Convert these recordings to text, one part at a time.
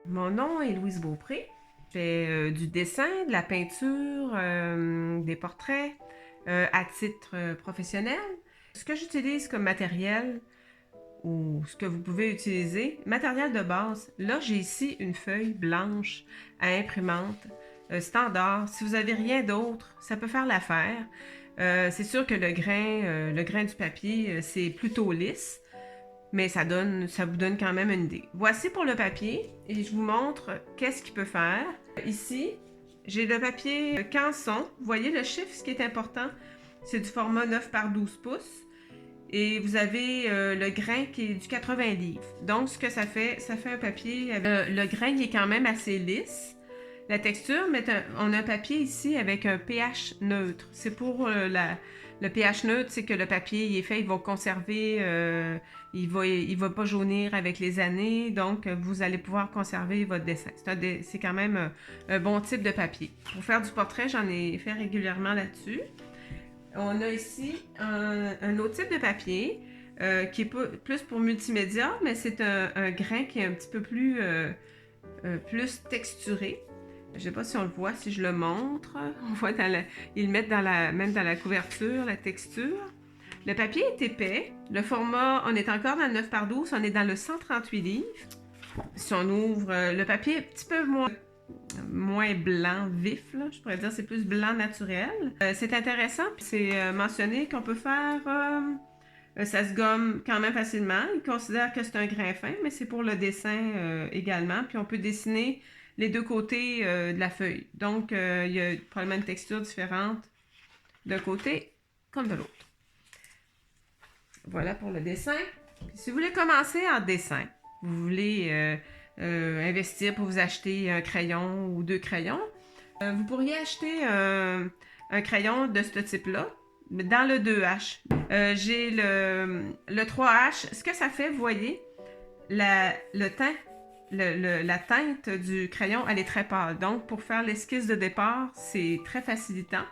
Mon nom est Louise Beaupré. Je fais du dessin, de la peinture, des portraits à titre professionnel. Ce que j'utilise comme matériel ou ce que vous pouvez utiliser, matériel de base, là j'ai ici une feuille blanche à imprimante standard. Si vous n'avez rien d'autre, ça peut faire l'affaire. C'est sûr que le grain du papier, c'est plutôt lisse, mais ça vous donne quand même une idée. Voici pour le papier et je vous montre qu'est-ce qu'il peut faire. Ici, j'ai le papier Canson. Vous voyez le chiffre, ce qui est important, c'est du format 9 par 12 pouces. Et vous avez le grain qui est du 80 livres. Donc, ce que ça fait un papier. Le grain il est quand même assez lisse. La texture, on a un papier ici avec un pH neutre. C'est pour le pH neutre, c'est que le papier il est fait, il va conserver, il va pas jaunir avec les années, donc vous allez pouvoir conserver votre dessin. C'est quand même un bon type de papier. Pour faire du portrait, j'en ai fait régulièrement là-dessus. On a ici un autre type de papier qui est plus pour multimédia, mais c'est un grain qui est un petit peu plus texturé. Je ne sais pas si on le voit, si je le montre. On voit ils le mettent même dans la couverture, la texture. Le papier est épais. Le format, on est encore dans le 9 par 12, on est dans le 138 livres. Si on ouvre, le papier est un petit peu moins blanc vif, là, je pourrais dire c'est plus blanc naturel. C'est intéressant, puis c'est mentionné qu'on peut faire... ça se gomme quand même facilement. Ils considèrent que c'est un grain fin, mais c'est pour le dessin également. Puis on peut dessiner les deux côtés de la feuille. Donc, il y a probablement une texture différente d'un côté comme de l'autre. Voilà pour le dessin. Puis, si vous voulez commencer en dessin, vous voulez investir pour vous acheter un crayon ou deux crayons, vous pourriez acheter un crayon de ce type-là, dans le 2H. J'ai le 3H. Ce que ça fait, vous voyez, la teinte du crayon, elle est très pâle. Donc, pour faire l'esquisse de départ, c'est très facilitant.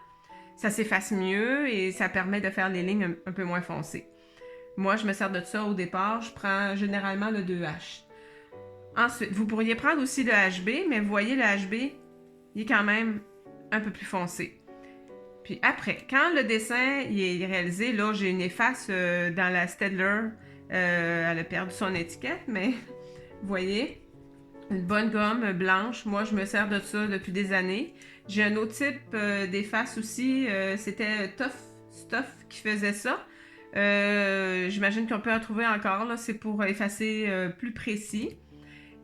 Ça s'efface mieux et ça permet de faire les lignes un peu moins foncées. Moi, je me sers de ça au départ. Je prends généralement le 2H. Ensuite, vous pourriez prendre aussi le HB, mais vous voyez, le HB, il est quand même un peu plus foncé. Puis après, quand le dessin il est réalisé, là, j'ai une efface dans la Staedtler. Elle a perdu son étiquette, mais vous voyez, une bonne gomme blanche. Moi, je me sers de ça depuis des années. J'ai un autre type d'efface aussi. C'était Tough Stuff qui faisait ça. J'imagine qu'on peut en trouver encore. Là, c'est pour effacer plus précis.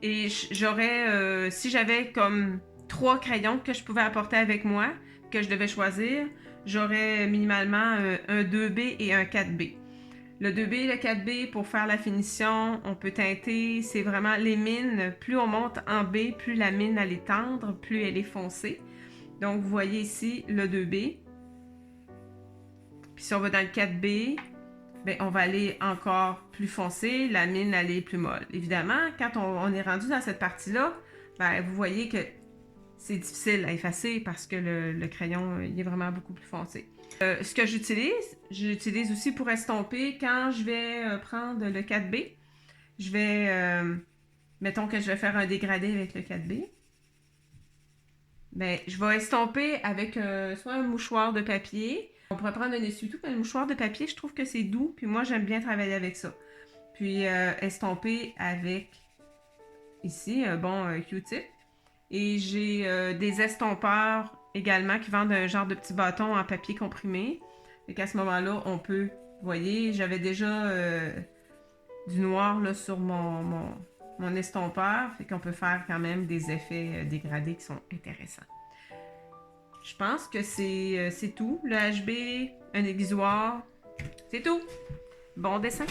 Et j'aurais, si j'avais comme 3 crayons que je pouvais apporter avec moi, que je devais choisir, j'aurais minimalement un 2B et un 4B. Le 2B et le 4B, pour faire la finition, on peut teinter, c'est vraiment les mines. Plus on monte en B, plus la mine elle est tendre, plus elle est foncée. Donc vous voyez ici le 2B. Puis si on va dans le 4B, ben, on va aller encore plus foncé, la mine elle est plus molle. Évidemment, quand on est rendu dans cette partie-là, ben, vous voyez que c'est difficile à effacer parce que le crayon il est vraiment beaucoup plus foncé. Ce que j'utilise aussi pour estomper quand je vais prendre le 4B. Je vais, mettons que je vais faire un dégradé avec le 4B. Ben, je vais estomper avec soit un mouchoir de papier. On pourrait prendre un essuie-tout, mais le mouchoir de papier, je trouve que c'est doux, puis moi, j'aime bien travailler avec ça. Puis, estomper avec, ici, un bon Q-tip. Et j'ai des estompeurs également qui vendent un genre de petit bâton en papier comprimé. Et qu'à ce moment-là, on peut, vous voyez, j'avais déjà du noir là, sur mon estompeur. Fait qu'on peut faire quand même des effets dégradés qui sont intéressants. Je pense que c'est tout. Le HB, un aiguisoir, c'est tout. Bon dessin!